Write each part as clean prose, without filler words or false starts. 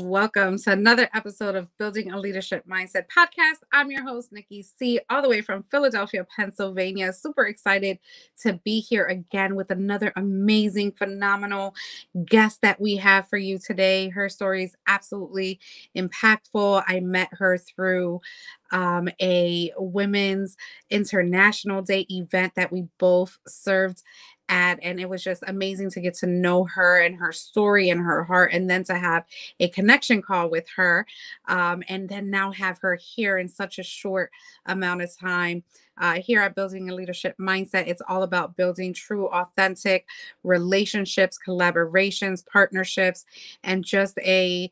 Welcome to another episode of Building a Leadership Mindset podcast. I'm your host, Nikki C., all the way from Philadelphia, Pennsylvania. Super excited to be here again with another amazing, phenomenal guest that we have for you today. Her story is absolutely impactful. I met her through a Women's International Day event that we both served at, and it was just amazing to get to know her and her story and her heart, and then to have a connection call with her, and then now have her here in such a short amount of time. Here at Building a Leadership Mindset, it's all about building true, authentic relationships, collaborations, partnerships, and just a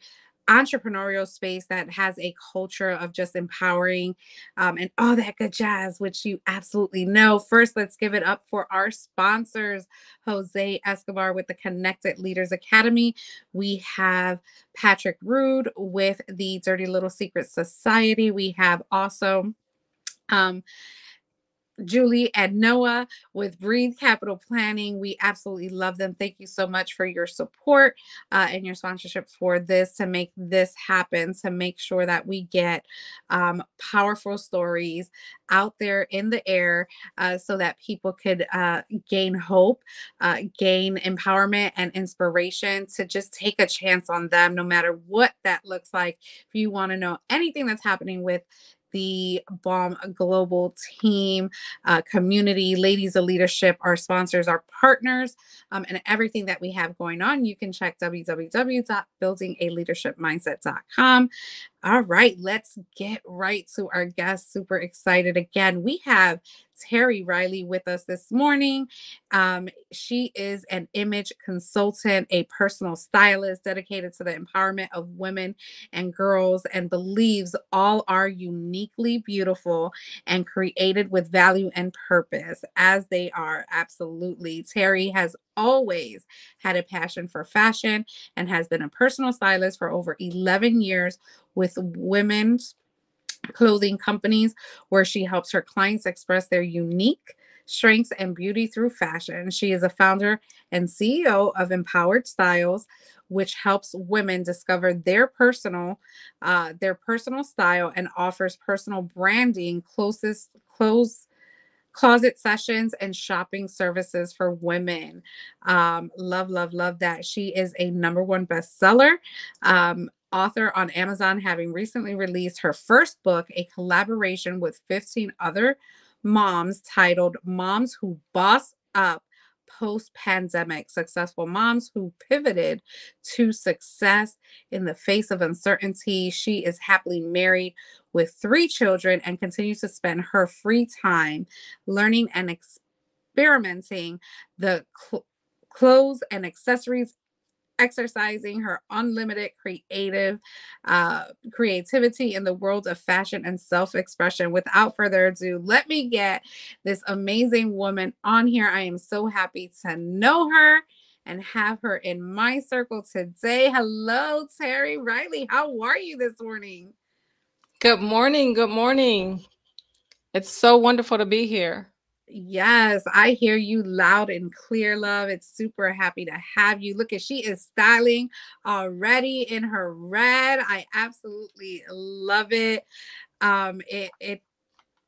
entrepreneurial space that has a culture of just empowering and all that good jazz, which you absolutely know. First, let's give it up for our sponsors, Jose Escobar with the Connected Leaders Academy. We have Patrick Rude with the Dirty Little Secret Society. We have also Julie and Noah with Breathe Capital Planning. We absolutely love them. Thank you so much for your support and your sponsorship for this, to make this happen, to make sure that we get powerful stories out there in the air so that people could gain hope, gain empowerment and inspiration to just take a chance on them, no matter what that looks like. If you want to know anything that's happening with the BALM Global team, community, Ladies of Leadership, our sponsors, our partners, and everything that we have going on, you can check www.buildingaleadershipmindset.com. All right, let's get right to our guest. Super excited again. We have Teri Riley with us this morning. She is an image consultant, a personal stylist dedicated to the empowerment of women and girls, and believes all are uniquely beautiful and created with value and purpose, as they are. Absolutely. Teri has always had a passion for fashion and has been a personal stylist for over 11 years with women's clothing companies, where she helps her clients express their unique strengths and beauty through fashion. She is a founder and CEO of Empowered Styles, which helps women discover their personal style and offers personal branding, closet sessions, and shopping services for women. Love that. She is a #1 bestseller. Author on Amazon, having recently released her first book, a collaboration with 15 other moms titled Moms Who Boss Up Post-Pandemic, Successful Moms Who Pivoted to Success in the Face of Uncertainty. She is happily married with 3 children and continues to spend her free time learning and experimenting the clothes and accessories, exercising her unlimited creativity in the world of fashion and self-expression. Without further ado, let me get this amazing woman on here. I am so happy to know her and have her in my circle today. Hello, Teri Riley. How are you this morning? Good morning. Good morning. It's so wonderful to be here. Yes, I hear you loud and clear, love. It's super happy to have you. Look, she is styling already in her red. I absolutely love it.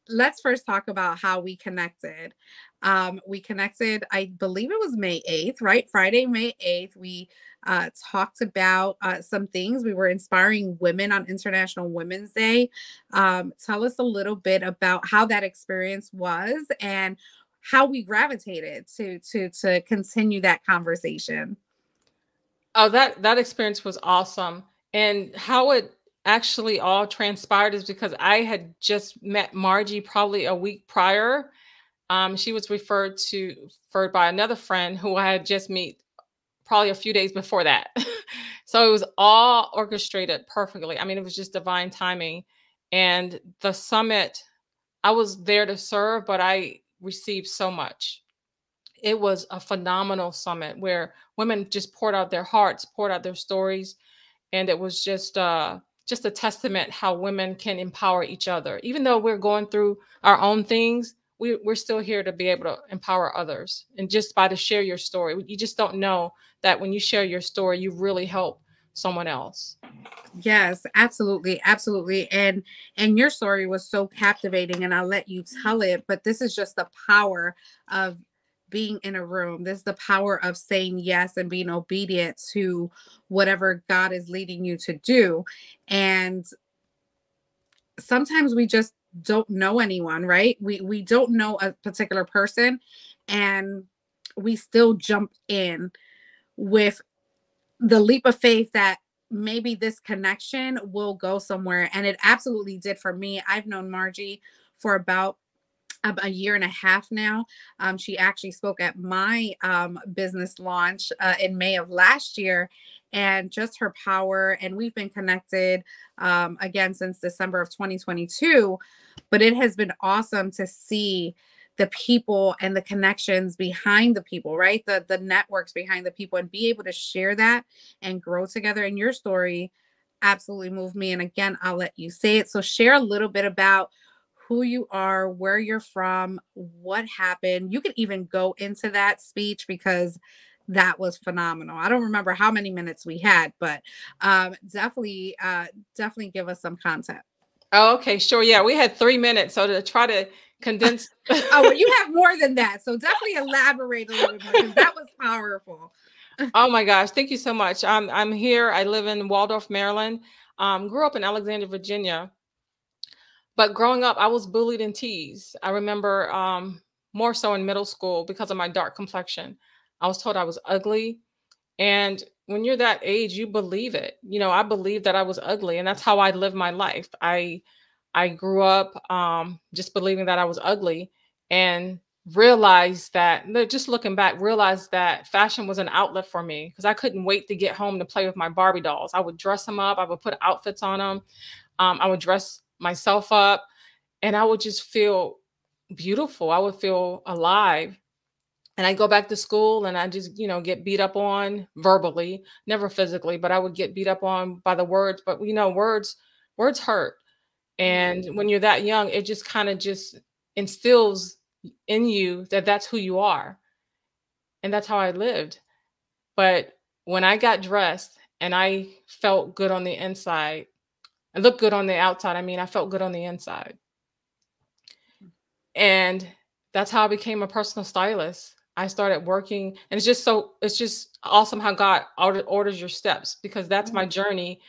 Let's first talk about how we connected. We connected, I believe it was May 8th, right? Friday, May 8th. We talked about some things. We were inspiring women on International Women's Day. Tell us a little bit about how that experience was and how we gravitated to continue that conversation. Oh, that experience was awesome. And how it actually all transpired is because I had just met Margie probably a week prior. She was referred by another friend who I had just met probably a few days before that. So it was all orchestrated perfectly. I mean, it was just divine timing. And the summit, I was there to serve, but I received so much. It was a phenomenal summit where women just poured out their hearts, poured out their stories. And it was just a testament how women can empower each other. Even though we're going through our own things, we're still here to be able to empower others. And just by to share your story, you just don't know that when you share your story, you really help someone else. Yes, absolutely, absolutely. And your story was so captivating and I'll let you tell it, but this is just the power of being in a room. This is the power of saying yes and being obedient to whatever God is leading you to do. And sometimes we just don't know anyone, right? We don't know a particular person and we still jump in with the leap of faith that maybe this connection will go somewhere. And it absolutely did for me. I've known Margie for about a year and a half now. She actually spoke at my business launch in May of last year, and just her power. And we've been connected again since December of 2022. But it has been awesome to see the people and the connections behind the people, right? The networks behind the people, and be able to share that and grow together. And your story absolutely moved me. And again, I'll let you say it. So share a little bit about who you are, where you're from, what happened. You can even go into that speech because that was phenomenal. I don't remember how many minutes we had, but definitely give us some content. Oh, okay, sure. Yeah, we had 3 minutes, so to try to condense. Oh, well, you have more than that, so definitely elaborate a little bit more because that was powerful. Oh my gosh, thank you so much. I'm here. I live in Waldorf, Maryland. Grew up in Alexandria, Virginia. But growing up, I was bullied and teased. I remember more so in middle school because of my dark complexion. I was told I was ugly. And when you're that age, you believe it. You know, I believed that I was ugly, and that's how I lived my life. I grew up just believing that I was ugly, and realized that, just looking back, realized that fashion was an outlet for me because I couldn't wait to get home to play with my Barbie dolls. I would dress them up. I would put outfits on them. I would dress myself up, and I would just feel beautiful. I would feel alive. And I go back to school and I just, get beat up on verbally, never physically, but I would get beat up on by the words. But words hurt. And when you're that young, it just kind of just instills in you that that's who you are. And that's how I lived. But when I got dressed and I felt good on the inside, I looked good on the outside. I mean, I felt good on the inside. And that's how I became a personal stylist. I started working, and it's just awesome how God orders your steps, because that's my journey.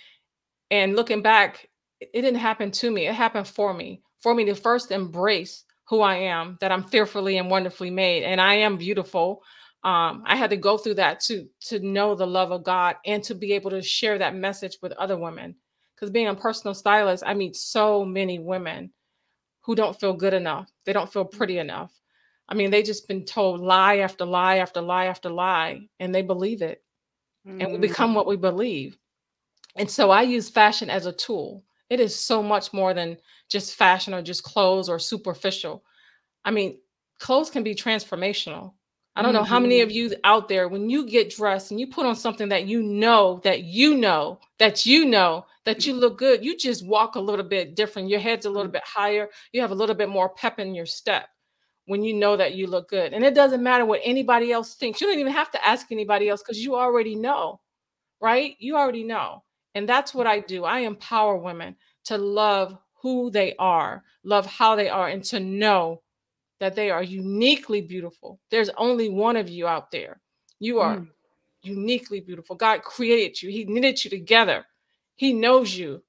And looking back, it didn't happen to me. It happened for me to first embrace who I am, that I'm fearfully and wonderfully made, and I am beautiful. I had to go through that to know the love of God and to be able to share that message with other women. Because being a personal stylist, I meet so many women who don't feel good enough. They don't feel pretty enough. I mean, they just been told lie after lie after lie after lie, and they believe it. And we become what we believe. And so I use fashion as a tool. It is so much more than just fashion or just clothes or superficial. I mean, clothes can be transformational. I don't know how many of you out there, when you get dressed and you put on something that you know that you look good, you just walk a little bit different. Your head's a little bit higher. You have a little bit more pep in your step when you know that you look good. And it doesn't matter what anybody else thinks. You don't even have to ask anybody else, because you already know, right? You already know. And that's what I do. I empower women to love who they are, love how they are, and to know that they are uniquely beautiful. There's only one of you out there. You are uniquely beautiful. God created you. He knitted you together. He knows you,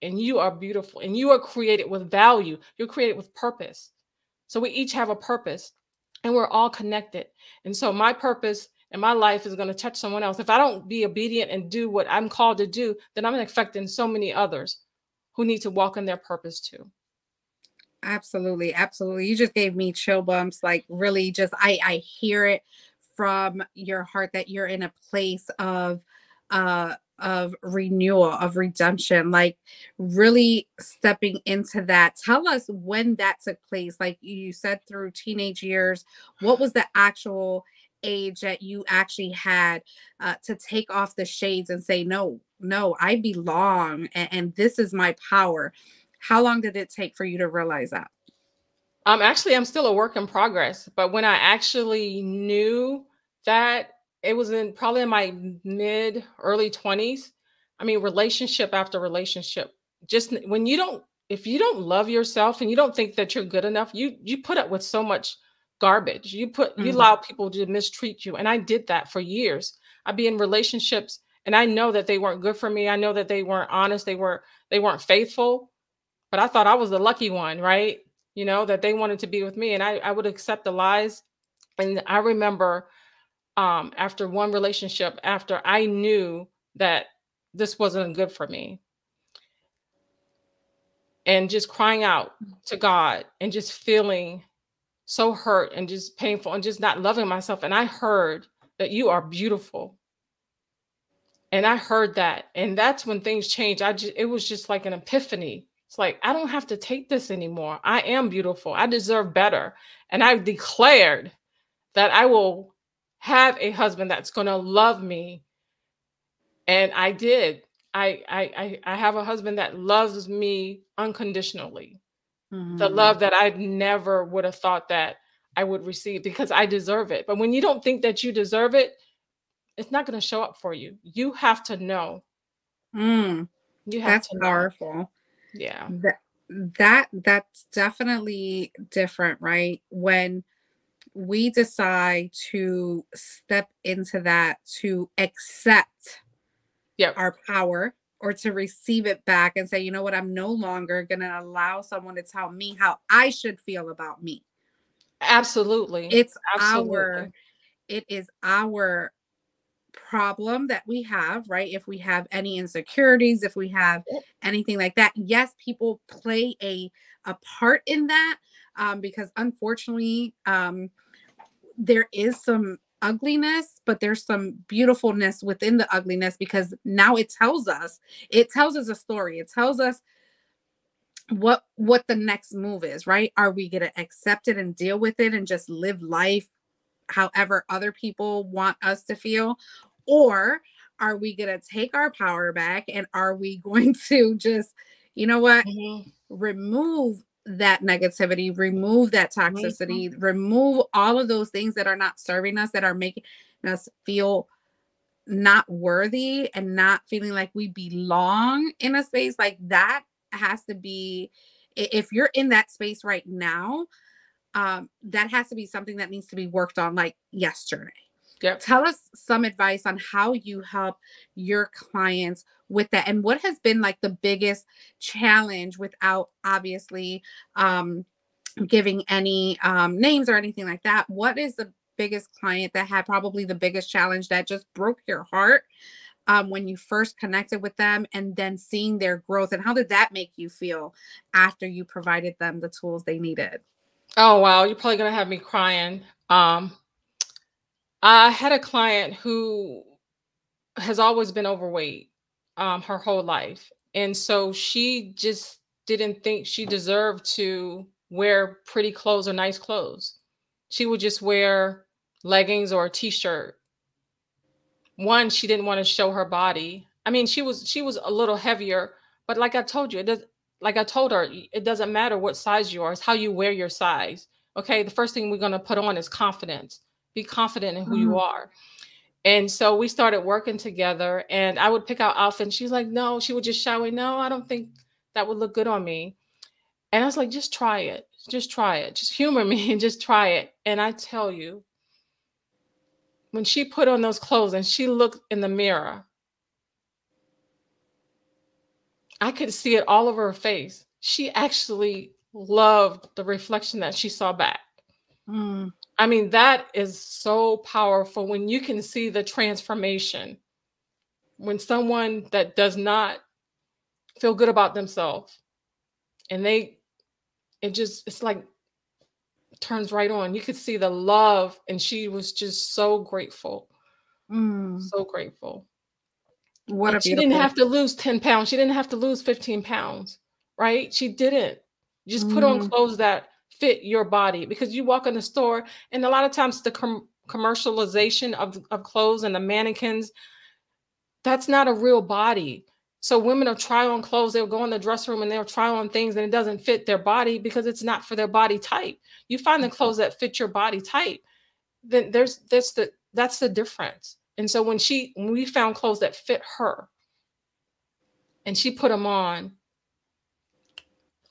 and you are beautiful, and you are created with value. You're created with purpose. So we each have a purpose, and we're all connected. And so my purpose and my life is going to touch someone else. If I don't be obedient and do what I'm called to do, then I'm affecting so many others who need to walk in their purpose too. Absolutely, absolutely. You just gave me chill bumps. Like, really, just I hear it from your heart that you're in a place of renewal, of redemption, like really stepping into that. Tell us when that took place. Like you said, through teenage years, what was the actual age that you actually had to take off the shades and say, no, no, I belong, and this is my power? How long did it take for you to realize that? Actually, I'm still a work in progress, but when I actually knew that, it was probably in my early 20s. I mean, relationship after relationship. Just when you don't, if you don't love yourself and you don't think that you're good enough, you put up with so much garbage. You allow people to mistreat you. And I did that for years. I'd be in relationships and I know that they weren't good for me. I know that they weren't honest. They weren't faithful, but I thought I was the lucky one, right? You know, that they wanted to be with me, and I would accept the lies. And I remember after one relationship, after I knew that this wasn't good for me, and just crying out to God and just feeling so hurt and just painful and just not loving myself. And I heard that you are beautiful. And I heard that. And that's when things changed. It was just like an epiphany. It's like, I don't have to take this anymore. I am beautiful. I deserve better. And I declared that I will have a husband that's going to love me. And I did. I have a husband that loves me unconditionally. The love that I never would have thought that I would receive, because I deserve it. But when you don't think that you deserve it, it's not going to show up for you. You have to know. You have That's to powerful. Know. Yeah. That's definitely different, right? When we decide to step into that, to accept our power, or to receive it back and say, you know what, I'm no longer going to allow someone to tell me how I should feel about me. Absolutely. It is our problem that we have, right? If we have any insecurities, if we have anything like that, yes, people play a part in that, because unfortunately, there is some ugliness, but there's some beautifulness within the ugliness, because now it tells us a story. It tells us what the next move is, right? Are we going to accept it and deal with it and just live life however other people want us to feel? Or are we going to take our power back, and are we going to just, you know what, remove that negativity, remove that toxicity, remove all of those things that are not serving us, that are making us feel not worthy and not feeling like we belong in a space like that? Has to be, if you're in that space right now, that has to be something that needs to be worked on like yesterday. Tell us some advice on how you help your clients with that, and what has been like the biggest challenge, without obviously giving any names or anything like that. What is the biggest client that had probably the biggest challenge that just broke your heart when you first connected with them, and then seeing their growth? And how did that make you feel after you provided them the tools they needed? Oh, wow. You're probably going to have me crying. I had a client who has always been overweight her whole life. And so she just didn't think she deserved to wear pretty clothes or nice clothes. She would just wear leggings or a t-shirt. One, she didn't want to show her body. I mean, she was a little heavier, but like I told you, I told her, it doesn't matter what size you are, it's how you wear your size. Okay. The first thing we're going to put on is confidence. Be confident in who you are. And so we started working together, and I would pick out outfits. She's like, no, she would just shy away. No, I don't think that would look good on me. And I was like, just try it. Just try it. Just humor me and just try it. And I tell you, when she put on those clothes and she looked in the mirror, I could see it all over her face. She actually loved the reflection that she saw back. I mean, that is so powerful when you can see the transformation. When someone that does not feel good about themselves, and it's like turns right on. You could see the love, and she was just so grateful. So grateful. She didn't have to lose 10 pounds. She didn't have to lose 15 pounds, right? She didn't. Just put on clothes that fit your body, because you walk in the store, and a lot of times the commercialization of clothes and the mannequins, that's not a real body. So women will try on clothes. They'll go in the dressing room and they'll try on things, and it doesn't fit their body because it's not for their body type. You find the clothes that fit your body type, then that's the difference. And so when we found clothes that fit her, and she put them on.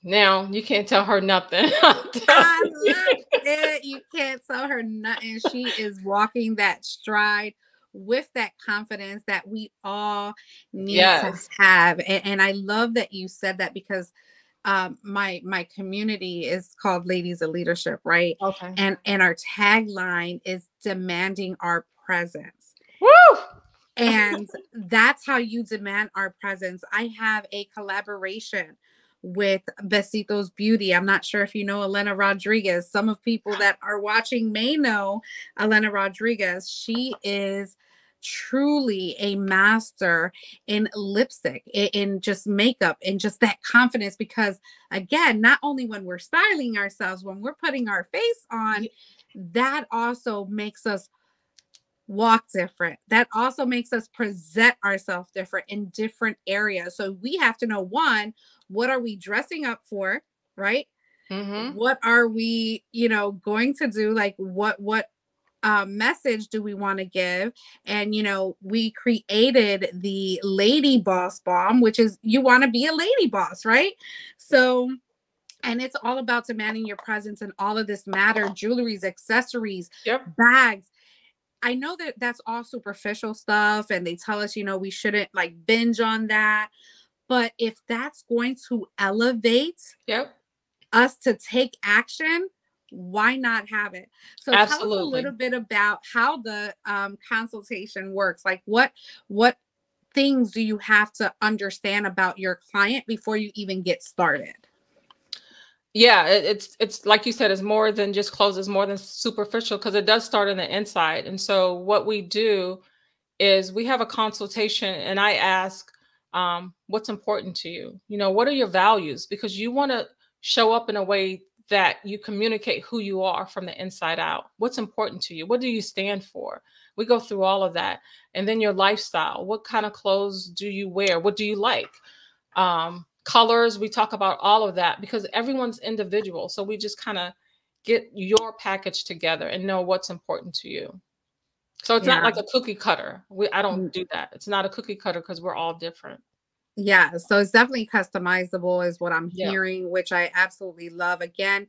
Now you can't tell her nothing. I love it. You can't tell her nothing. She is walking that stride with that confidence that we all need to Yes. have. And I love that you said that, because my community is called Ladies of Leadership, right? Okay. And our tagline is demanding our presence. Woo! And that's how you demand our presence. I have a collaboration with Besitos Beauty. I'm not sure if you know Elena Rodriguez. Some of people that are watching may know Elena Rodriguez. She is truly a master in lipstick, in just makeup, and just that confidence. Because again, not only when we're styling ourselves, when we're putting our face on, that also makes us walk different. That also makes us present ourselves different in different areas. So we have to know, one, what are we dressing up for, right? Mm-hmm. What are we, going to do? Like what message do we want to give? And we created the Lady Boss Balm, which is, you want to be a lady boss, right? So, and it's all about demanding your presence, and all of this matter, jewelries, accessories, Yep. bags. I know that that's all superficial stuff, and they tell us, we shouldn't like binge on that. But if that's going to elevate Yep. us to take action, why not have it? So tell us a Absolutely. little bit about how the consultation works. Like what things do you have to understand about your client before you even get started? Yeah, it's like you said, it's more than just clothes, it's more than superficial, because it does start on the inside. And so what we do is we have a consultation, and I ask, what's important to you? What are your values? Because you want to show up in a way that you communicate who you are from the inside out. What's important to you? What do you stand for? We go through all of that. And then your lifestyle. What kind of clothes do you wear? What do you like? Colors, we talk about all of that, because everyone's individual. So we just kind of get your package together and know what's important to you. So it's not Yeah. like a cookie cutter. I don't do that. It's not a cookie cutter, because we're all different. Yeah. So it's definitely customizable is what I'm Yeah. hearing, which I absolutely love. Again,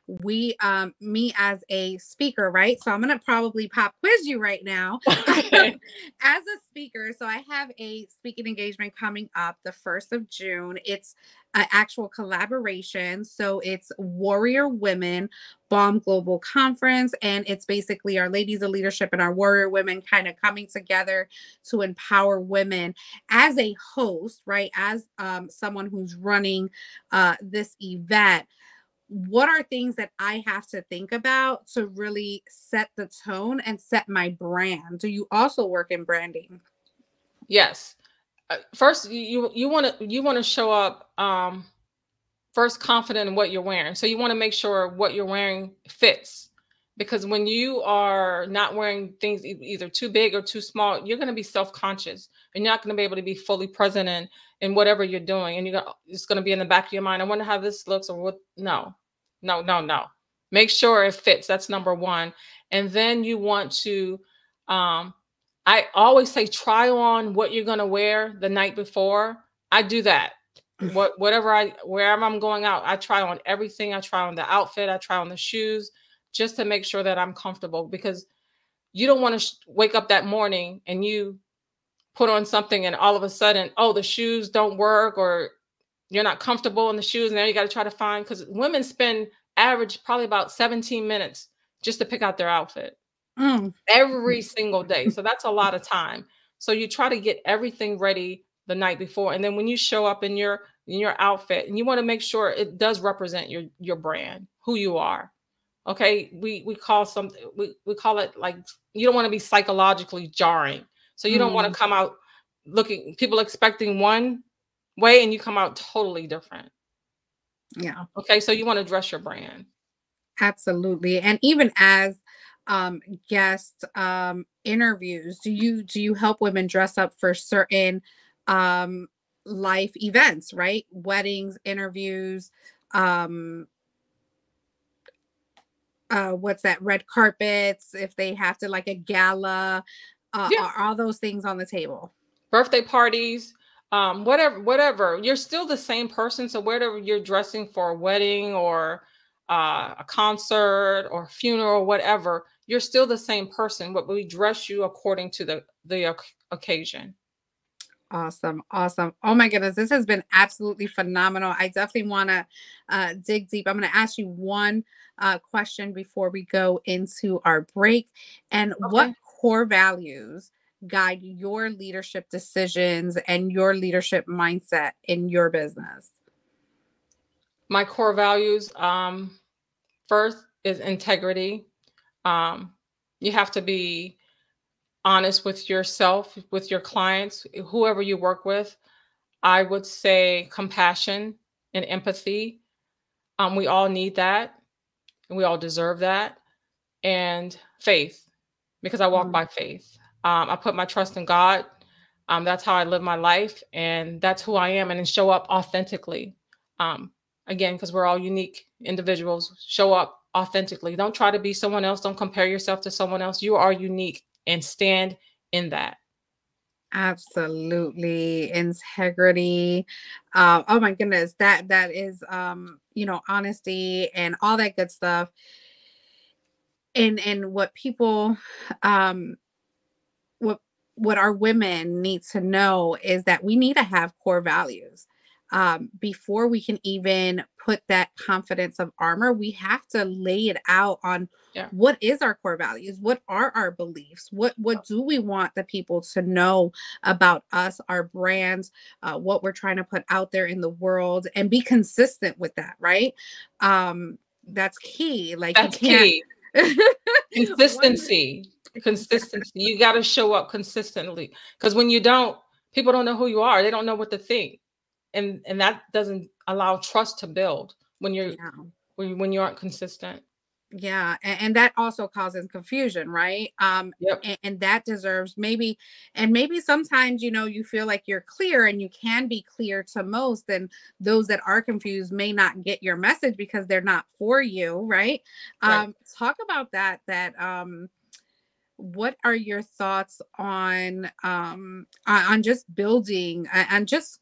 me as a speaker, right? So I'm going to probably pop quiz you right now. Okay. As a speaker, so I have a speaking engagement coming up the 1st of June. It's an actual collaboration. So it's Warrior Women BALM Global Conference. And it's basically our Ladies of Leadership and our Warrior Women kind of coming together to empower women. As a host, right? As someone who's running this event, what are things that I have to think about to really set the tone and set my brand? Do you also work in branding? Yes. First, you want to show up first confident in what you're wearing. So you want to make sure what you're wearing fits, because when you are not wearing things either too big or too small, you're going to be self-conscious, and you're not going to be able to be fully present in whatever you're doing. And it's going to be in the back of your mind, I wonder how this looks, or what. No. Make sure it fits. That's number one. And then you want to, I always say, try on what you're going to wear the night before. I do that. Wherever I'm going out, I try on everything. I try on the outfit. I try on the shoes, just to make sure that I'm comfortable, because you don't want to wake up that morning and you put on something and all of a sudden, oh, the shoes don't work, or you're not comfortable in the shoes. And now you got to try to find, because women spend average probably about 17 minutes just to pick out their outfit every single day. So that's a lot of time. So you try to get everything ready the night before. And then when you show up in your outfit, and you want to make sure it does represent your brand, who you are. Okay. We call we call it, like, you don't want to be psychologically jarring. So you don't want to come out looking, people expecting one way, and you come out totally different. Yeah. Okay. So you want to dress your brand. Absolutely. And even as guest interviews, do you help women dress up for certain life events, right? Weddings, interviews, what's that, red carpets, if they have to, like a gala, Yeah. are all those things on the table? Birthday parties, whatever, you're still the same person. So whatever you're dressing for a wedding or a concert or funeral, whatever, you're still the same person, but we dress you according to the occasion. Awesome. Awesome. Oh my goodness. This has been absolutely phenomenal. I definitely want to dig deep. I'm going to ask you one question before we go into our break. And what Okay. core values guide your leadership decisions and your leadership mindset in your business? My core values, first is integrity. You have to be honest with yourself, with your clients, whoever you work with. I would say compassion and empathy. We all need that, and we all deserve that. And faith, because I walk Mm. by faith. I put my trust in God. That's how I live my life, and that's who I am, and then show up authentically. Um, Again, because we're all unique individuals, show up authentically. Don't try to be someone else. Don't compare yourself to someone else. You are unique, and stand in that. Absolutely. Integrity. Oh my goodness. That is honesty and all that good stuff. And what people um what what our women need to know is that we need to have core values. Before we can even put that confidence of armor, we have to lay it out on Yeah. what is our core values, what are our beliefs, what do we want the people to know about us, our brands, what we're trying to put out there in the world, and be consistent with that, right? That's key. Like you That's can't key. one Consistency. Consistency. You got to show up consistently, because when you don't, people don't know who you are. They don't know what to think, and that doesn't allow trust to build when yeah. when you aren't consistent. Yeah, and that also causes confusion, right? Yep. And that deserves maybe, and maybe sometimes you feel like you're clear and you can be clear to most, and those that are confused may not get your message because they're not for you, right? Right. Talk about that. What are your thoughts on just building and just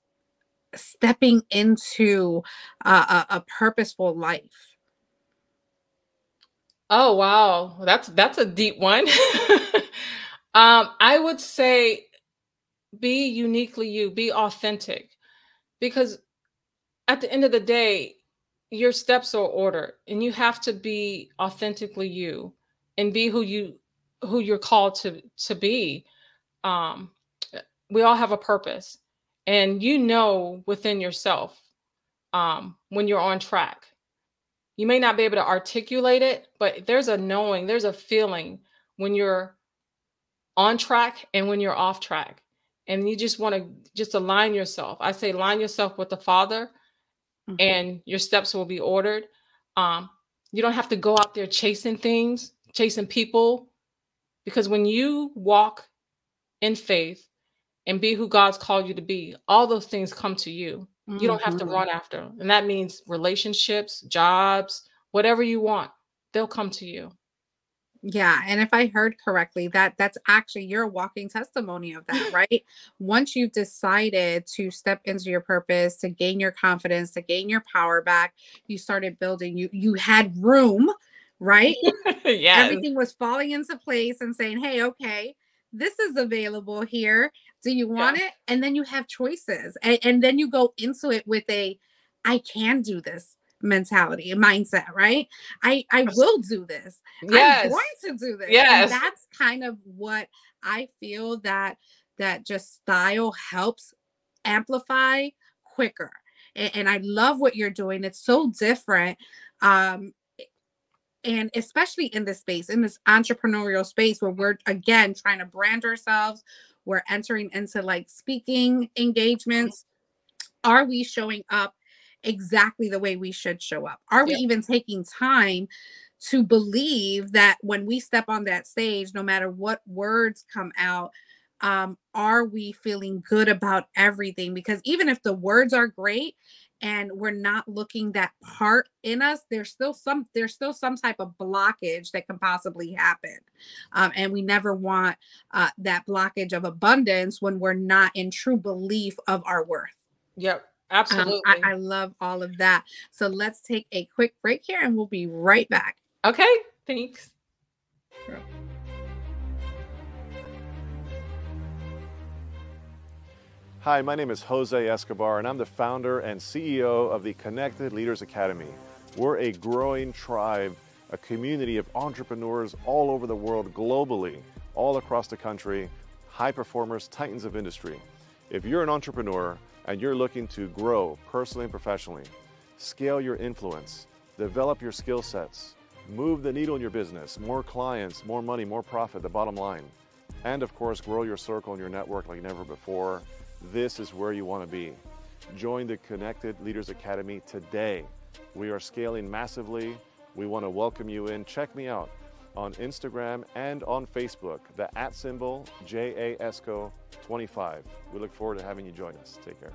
stepping into a purposeful life? Oh wow, that's a deep one. I would say be uniquely you, be authentic, because at the end of the day, your steps are ordered, and you have to be authentically you and be who you're called to be. Um, we all have a purpose, and within yourself when you're on track. You may not be able to articulate it, but there's a knowing, there's a feeling when you're on track and when you're off track. And you just want to just align yourself. I say align yourself with the Father, Mhm. and your steps will be ordered. Um, you don't have to go out there chasing things, chasing people, because when you walk in faith and be who God's called you to be, all those things come to you. You don't have to Mhm. run after them. And that means relationships, jobs, whatever you want, they'll come to you. Yeah, and if I heard correctly, that's actually your walking testimony of that, right? Once you've decided to step into your purpose, to gain your confidence, to gain your power back, you started building, you had room, right? Yes. Everything was falling into place and saying, "Hey, okay, this is available here. Do you Yeah. want it?" And then you have choices. And then you go into it with a I can do this mentality and mindset, right? I will do this. I'm going Yes. to do this. And Yes. that's kind of what I feel that just style helps amplify quicker. And I love what you're doing. It's so different. Um and especially in this space, in this entrepreneurial space where we're again trying to brand ourselves, we're entering into like speaking engagements. Are we showing up exactly the way we should show up? Are we Yep. even taking time to believe that when we step on that stage, no matter what words come out, are we feeling good about everything? Because even if the words are great and we're not looking that part in us, there's still some type of blockage that can possibly happen. And we never want that blockage of abundance when we're not in true belief of our worth. Yep. Absolutely. I love all of that. So let's take a quick break here and we'll be right back. Okay. Thanks. Sure. Hi, my name is Jose Escobar, and I'm the founder and CEO of the Connected Leaders Academy. We're a growing tribe, a community of entrepreneurs all over the world, globally, all across the country, high performers, titans of industry. If you're an entrepreneur and you're looking to grow personally and professionally, scale your influence, develop your skill sets, move the needle in your business, more clients, more money, more profit, the bottom line, and of course, grow your circle and your network like never before, this is where you want to be. Join the Connected Leaders Academy today. We are scaling massively. We want to welcome you in. Check me out on Instagram and on Facebook, the @ JAESCO25. We look forward to having you join us. Take care.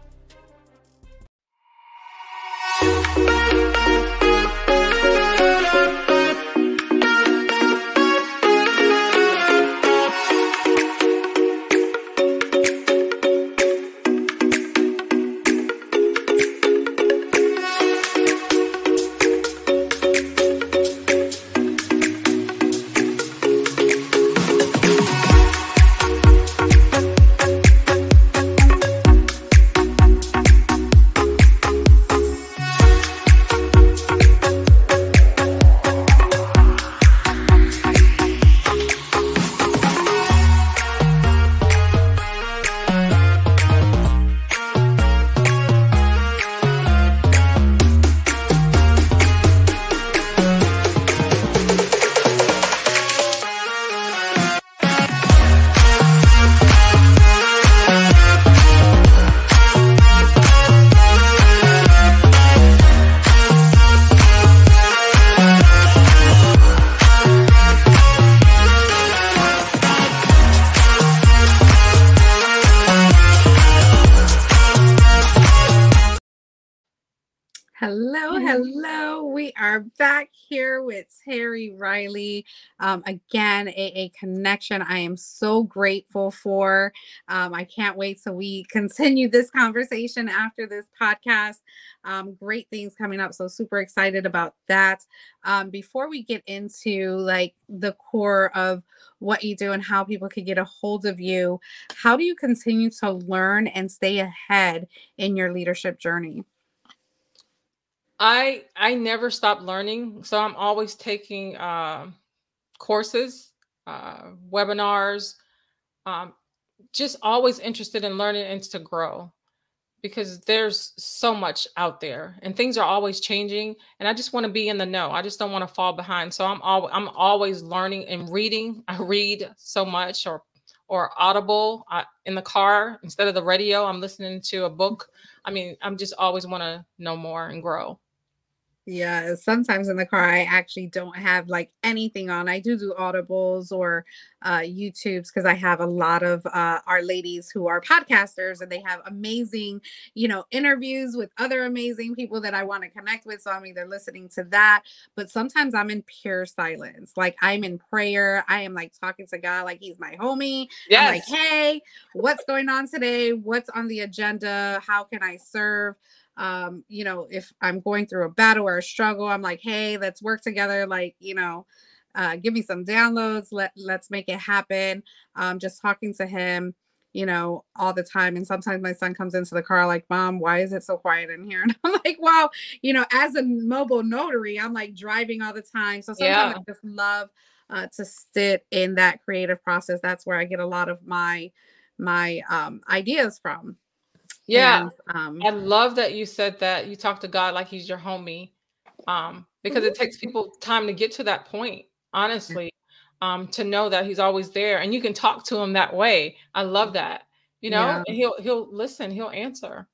Hello. We are back here with Teri Riley. Again, a connection I am so grateful for. I can't wait till we continue this conversation after this podcast. Great things coming up. So super excited about that. Before we get into like the core of what you do and how people can get a hold of you, how do you continue to learn and stay ahead in your leadership journey? I never stop learning. So I'm always taking courses, webinars, just always interested in learning and to grow, because there's so much out there and things are always changing. And I just want to be in the know. I just don't want to fall behind. So I'm always learning and reading. I read so much, or Audible in the car instead of the radio. I'm listening to a book. I mean, I'm just always want to know more and grow. Yeah, sometimes in the car, I actually don't have like anything on. I do audibles or YouTubes, because I have a lot of our ladies who are podcasters, and they have amazing, interviews with other amazing people that I want to connect with. So I'm either listening to that, but sometimes I'm in pure silence. Like I'm in prayer. I am like talking to God like he's my homie. Yes. I'm like, hey, what's going on today? What's on the agenda? How can I serve? If I'm going through a battle or a struggle, I'm like, hey, let's work together. Like, give me some downloads. Let's make it happen. Just talking to him, all the time. And sometimes my son comes into the car like, Mom, why is it so quiet in here? And I'm like, wow, as a mobile notary, I'm like driving all the time. So sometimes I just love to sit in that creative process. That's where I get a lot of my ideas from. Yeah. And, I love that you said that you talk to God like he's your homie, because it takes people time to get to that point, honestly, to know that he's always there and you can talk to him that way. I love that, and he'll listen, he'll answer.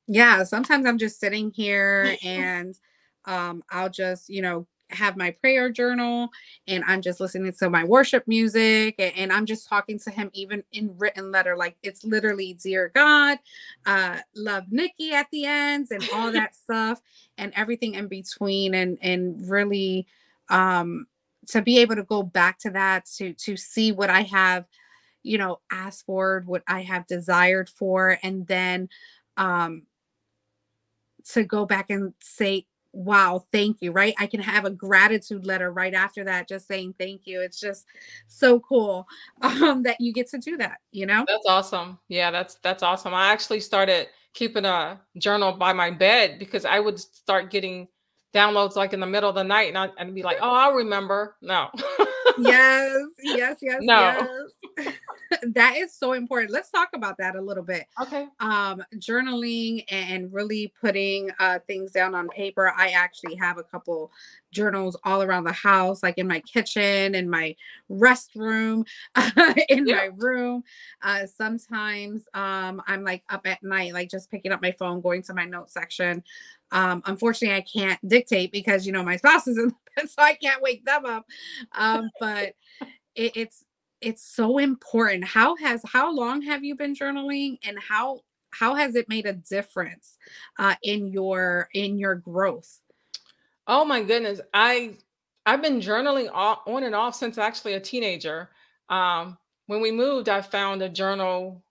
Yeah. Sometimes I'm just sitting here and I'll just, have my prayer journal and I'm just listening to my worship music and I'm just talking to him even in written letter. Like it's literally dear God, love Nikki at the ends and all that stuff and everything in between and really to be able to go back to that to see what I have, you know, asked for, what I have desired for, and then to go back and say, wow, thank you, right? I can have a gratitude letter right after that, just saying thank you. It's just so cool that you get to do that, you know? That's awesome. Yeah, that's awesome. I actually started keeping a journal by my bed because I would start getting downloads like in the middle of the night and I'd be like, oh, I'll remember. No. Yes, yes, yes, No. yes. That is so important. Let's talk about that a little bit. Okay. Journaling and really putting things down on paper. I actually have a couple journals all around the house, like in my kitchen, in my restroom, in Yeah. my room. Sometimes I'm like up at night, like just picking up my phone, going to my notes section. Unfortunately, I can't dictate because, you know, my spouse is in bed, so I can't wake them up. But it's so important. How long have you been journaling and how has it made a difference in your growth? Oh my goodness. I've been journaling on and off since actually a teenager. When we moved, I found a journal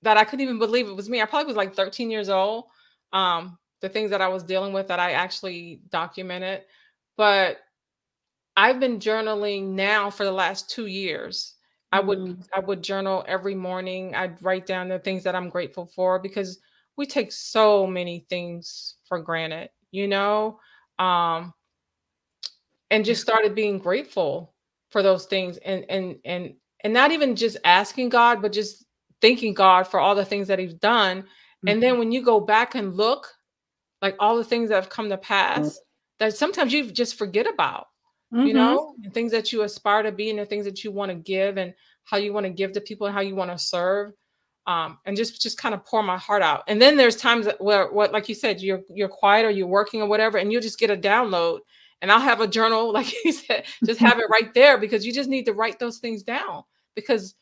that I couldn't even believe it was me. I probably was like 13 years old. The things that I was dealing with that I actually documented. But I've been journaling now for the last 2 years. Mhm. I would journal every morning. I'd write down the things that I'm grateful for because we take so many things for granted, you know? Um, and just started being grateful for those things and not even just asking God, but just thanking God for all the things that he's done. And then when you go back and look, like all the things that have come to pass that sometimes you just forget about, you Mhm. know, and things that you aspire to be and the things that you want to give and how you want to give to people and how you want to serve. And just kind of pour my heart out. And then there's times where what like you said, you're quiet or you're working or whatever, and you'll just get a download. And I'll have a journal, like you said, just have it right there because you just need to write those things down because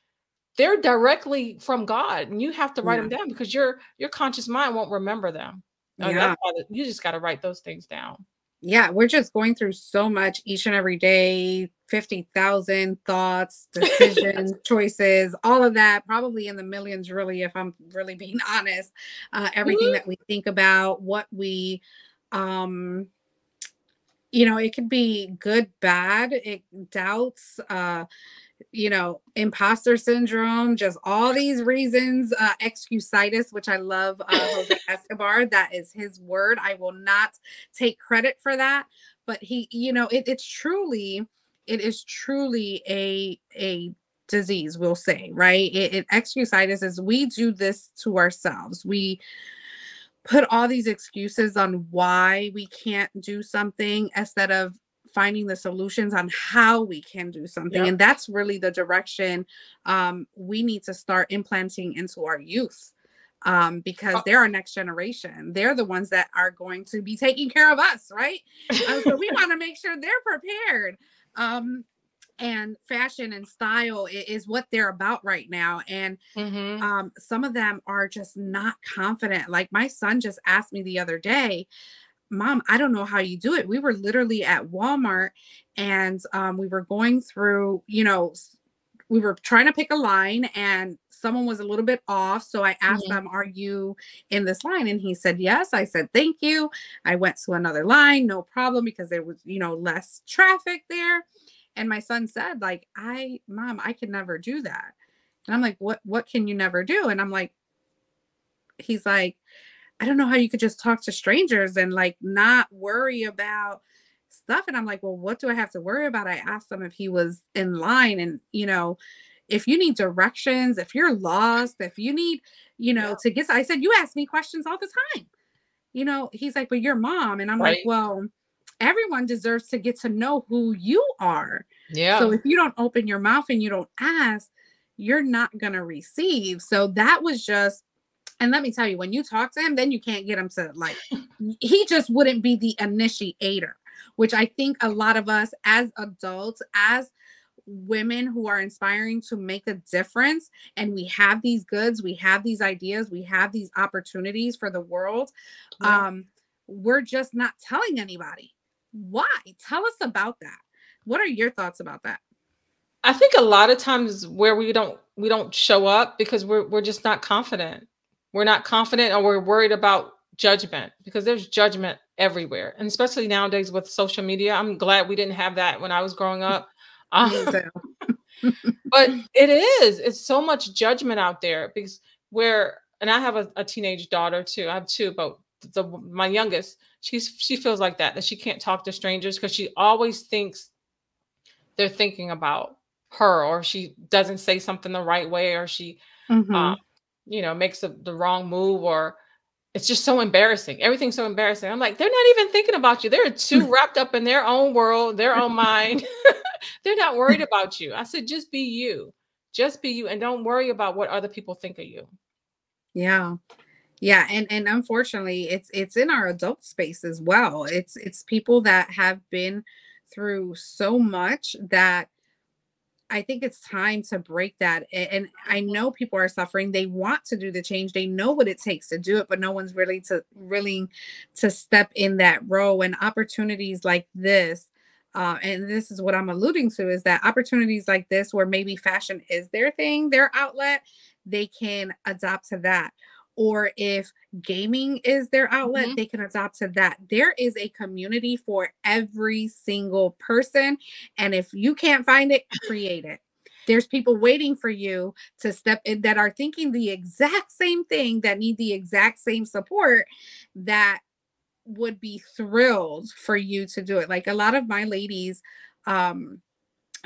they're directly from God, and you have to write Yeah. them down because your conscious mind won't remember them. Yeah. That's why you just got to write those things down. Yeah, we're just going through so much each and every day, 50,000 thoughts, decisions, choices, all of that, probably in the millions, really, if I'm really being honest. Everything Mhm. that we think about, what we, um, you know, it could be good, bad, doubts, you know, imposter syndrome, just all these reasons, excusitis, which I love, Jose Escobar. That is his word. I will not take credit for that. But he, you know, it is truly a disease, we'll say, right? Excusitis is we do this to ourselves. We put all these excuses on why we can't do something instead of finding the solutions on how we can do something. Yep. And that's really the direction we need to start implanting into our youth, because they're our next generation. They're the ones that are going to be taking care of us, right? So we want to make sure they're prepared. And fashion and style is what they're about right now. And Mhm. some of them are just not confident. Like my son just asked me the other day, Mom, I don't know how you do it. We were literally at Walmart and we were going through, you know, we were trying to pick a line and someone was a little bit off. So I asked Mhm. them, Are you in this line? And he said, Yes. I said, Thank you. I went to another line, no problem, because there was, you know, less traffic there. And my son said, like, Mom, I could never do that. And I'm like, what can you never do? And I'm like, he's like, I don't know how you could just talk to strangers and like not worry about stuff. And I'm like, well, what do I have to worry about? I asked him if he was in line and, you know, if you need directions, if you're lost, if you need, you know, Yeah. to get, I said, you ask me questions all the time. You know, he's like, but you're mom. And I'm like, Right. well, everyone deserves to get to know who you are. So Yeah. if you don't open your mouth and you don't ask, you're not going to receive. So that was just, and let me tell you, when you talk to him, then you can't get him to like, he just wouldn't be the initiator. which I think a lot of us as adults, as women who are inspiring to make a difference, and we have these goods, we have these ideas, we have these opportunities for the world. Yeah. We're just not telling anybody. Why? Tell us about that. What are your thoughts about that? I think a lot of times where we don't show up because we're just not confident. We're not confident, or we're worried about judgment, because there's judgment everywhere. And especially nowadays with social media. I'm glad we didn't have that when I was growing up. Me too. But it's so much judgment out there, because and I have a teenage daughter too. I have two, but my youngest, she feels like that she can't talk to strangers because she always thinks they're thinking about her, or she doesn't say something the right way, or she makes the wrong move, or it's just so embarrassing. Everything's so embarrassing. I'm like, they're not even thinking about you. They're too wrapped up in their own world, their own mind. They're not worried about you. I said, just be you. Just be you, and don't worry about what other people think of you. Yeah. Yeah. And unfortunately, it's in our adult space as well. It's people that have been through so much that I think it's time to break that. And I know people are suffering. They want to do the change. They know what it takes to do it, but no one's really willing to step in that role. And opportunities like this, and this is what I'm alluding to, is that opportunities like this, where maybe fashion is their thing, their outlet, they can adopt to that. Or if gaming is their outlet, they can adopt to that. There is a community for every single person. And if you can't find it, create it. There's people waiting for you to step in that are thinking the exact same thing, that need the exact same support, that would be thrilled for you to do it. Like a lot of my ladies,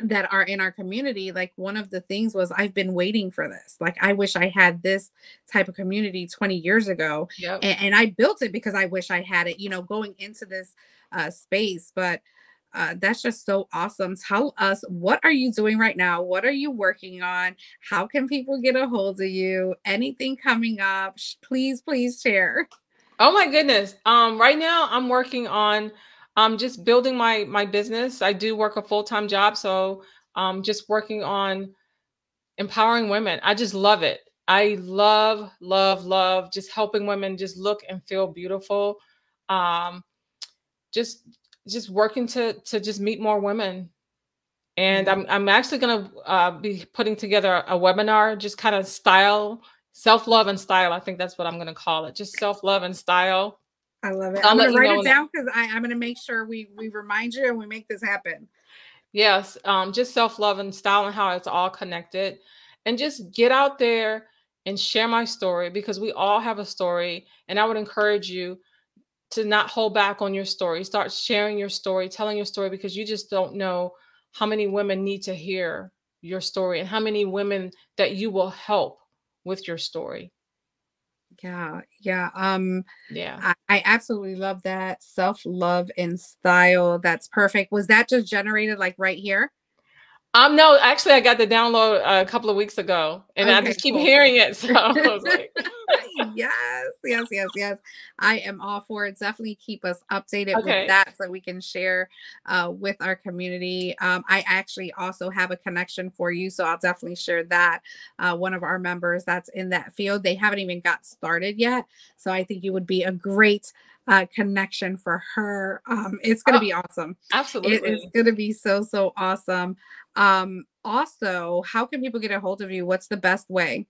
that are in our community, like one of the things was, I've been waiting for this. Like, I wish I had this type of community 20 years ago. Yep. And I built it because I wish I had it, going into this space. But that's just so awesome. Tell us, what are you doing right now? What are you working on? How can people get a hold of you? Anything coming up? Please share. Oh my goodness. Right now I'm working on just building my business. I do work a full-time job, so just working on empowering women. I just love it. I love just helping women just look and feel beautiful. Just working to just meet more women. And I'm actually going to be putting together a webinar, just kind of self-love and style. I think that's what I'm going to call it. Just self-love and style. I love it. I'm going to write it down, because I'm going to make sure we remind you and we make this happen. Yes. Just self-love and style, and how it's all connected, and just get out there and share my story, because we all have a story. And I would encourage you to not hold back on your story. Start sharing your story, telling your story, because you just don't know how many women need to hear your story, and how many women that you will help with your story. Yeah. I absolutely love that. Self-love and style. That's perfect. Was that just generated like right here? No, actually I got the download a couple of weeks ago, and I just keep hearing it. So I was like, yes. I am all for it. Definitely keep us updated with that, so we can share with our community. I actually also have a connection for you, so I'll definitely share that. One of our members that's in that field, they haven't even got started yet, so I think you would be a great connection for her. It's going to be awesome. Absolutely. It's going to be so awesome. Also, how can people get a hold of you? What's the best way?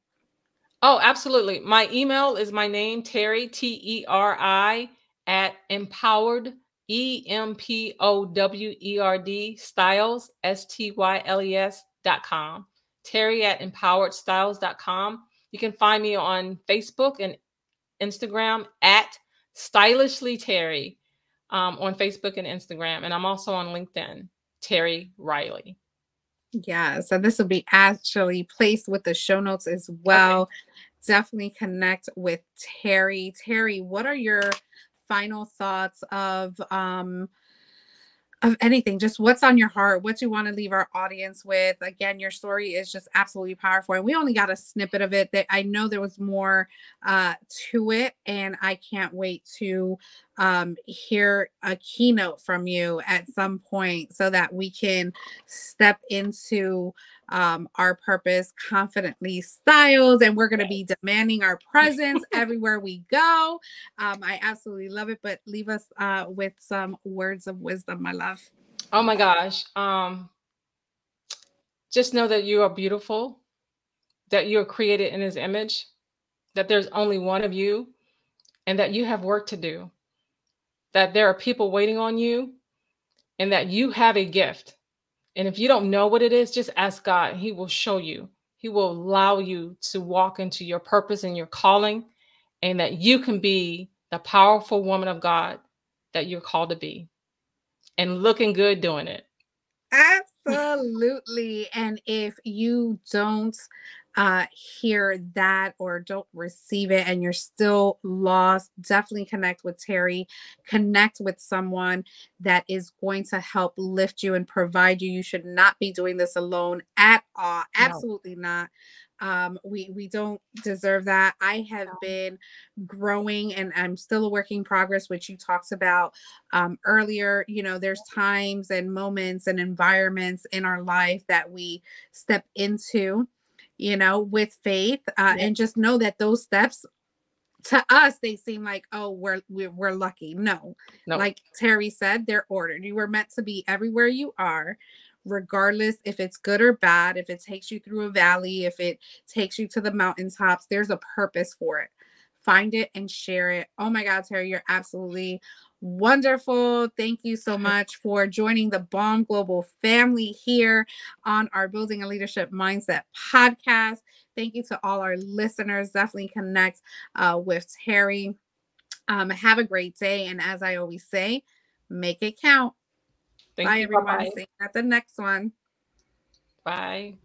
Oh, absolutely. My email is my name, Teri, Teri, at empowered, EMPOWERD, styles, STYLES.com. Teri at empoweredstyles.com. You can find me on Facebook and Instagram at Stylishly Teri, on Facebook and Instagram. And I'm also on LinkedIn, Teri Riley. Yeah, so this will be actually placed with the show notes as well. Definitely connect with Teri. Teri, what are your final thoughts of anything? Just what's on your heart? What you want to leave our audience with? Again, your story is just absolutely powerful, and we only got a snippet of it. That I know there was more to it, and I can't wait to hear a keynote from you at some point so that we can step into our purpose confidently styled, and we're going to be demanding our presence everywhere we go. I absolutely love it, but leave us with some words of wisdom, my love. Oh my gosh. Just know that you are beautiful, that you are created in his image, that there's only one of you, and that you have work to do, that there are people waiting on you, and that you have a gift. And if you don't know what it is, just ask God. He will show you. He will allow you to walk into your purpose and your calling, and that you can be the powerful woman of God that you're called to be, and looking good doing it. Absolutely. And if you don't hear that or don't receive it and you're still lost, definitely connect with Teri. Connect with someone that is going to help lift you and provide you. You should not be doing this alone at all. Absolutely not. We don't deserve that. I have been growing and I'm still a work in progress, which you talked about earlier. You know, there's times and moments and environments in our life that we step into, you know, with faith, and just know that those steps to us, they seem like, oh, we're lucky. No, like Teri said, they're ordered. You were meant to be everywhere you are, regardless if it's good or bad, if it takes you through a valley, if it takes you to the mountaintops, there's a purpose for it. Find it and share it. Oh my God, Teri, you're absolutely wonderful. Thank you so much for joining the BALM Global family here on our Building a Leadership Mindset podcast. Thank you to all our listeners. Definitely connect with Teri. Have a great day. And as I always say, make it count. Bye, everyone. See you at the next one. Bye.